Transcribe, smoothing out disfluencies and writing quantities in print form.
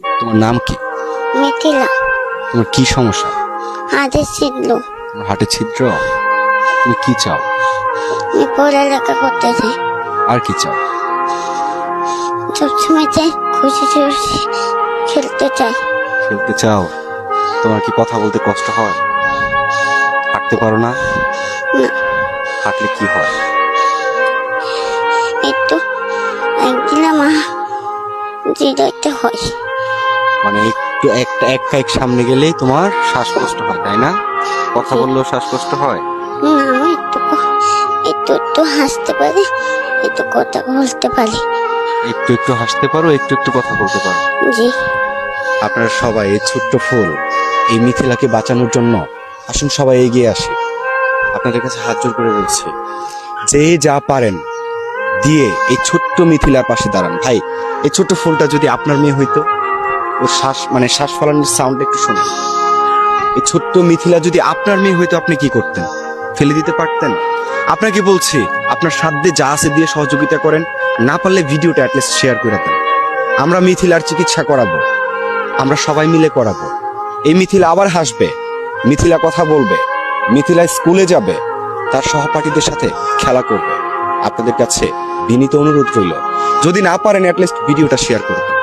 তোমার নাম কি? মিথিলা। তোমার কি সমস্যা? হাতে ছিদ্র। তোমার হাটে ছিদ্র। তুমি কি চাও? আমি পড়ালেখা করতে চাই। আর কি চাও? সবসময় চাই খুশি খুশি খেলতে চাই। খেলতে চাও? তোমার কি কথা বলতে কষ্ট হয়? হাঁটতে পারো না? না, হাঁটলে কি হয়? একটু একদিন আমার জিরাইতে হয়। মানে একটু একটা এক কাইক সামনে গেলেই তোমার শ্বাসকষ্ট হয়, তাই না? কথা বললেও শ্বাসকষ্ট হয়। না, আমি একটু একটু হাসতে পারি, একটু কথা বলতে পারি। একটু একটু হাসতে পারো, একটু একটু কথা বলতে পারো। জি। আপনারা সবাই এই ছোট্ট ফুল, এই মিথিলাকে বাঁচানোর জন্য আসুন সবাই এগিয়ে আসি। আপনাদের কাছে হাত জোর করে বলছি, যে যা পারেন দিয়ে এই ছোট্ট মিথিলার পাশে দাঁড়ান। ভাই, এই ছোট্ট ফুলটা যদি আপনার মেয়ে হইতো, ওর শ্বাস ফলানোর সাউন্ড একটু শুনুন। এই ছোট্ট মিথিলা যদি আপনার মেয়ে হইতো, আপনি কি করতেন? ফেলে দিতে পারতেন? আপনাকে বলছি, আপনার সাধ্যে যা আছে দিয়ে সহযোগিতা করেন। না পারলে ভিডিওটা অ্যাটলিস্ট শেয়ার করে দেন। আমরা মিথিলার চিকিৎসা করাবো, আমরা সবাই মিলে করাবো। এই মিথিলা আবার হাসবে, মিথিলা কথা বলবে, মিথিলা স্কুলে যাবে, তার সহপাঠীদের সাথে খেলা করবে। আপনাদের কাছে বিনীত অনুরোধ রইল, যদি না পারেন অ্যাটলিস্ট ভিডিওটা শেয়ার করে দেন।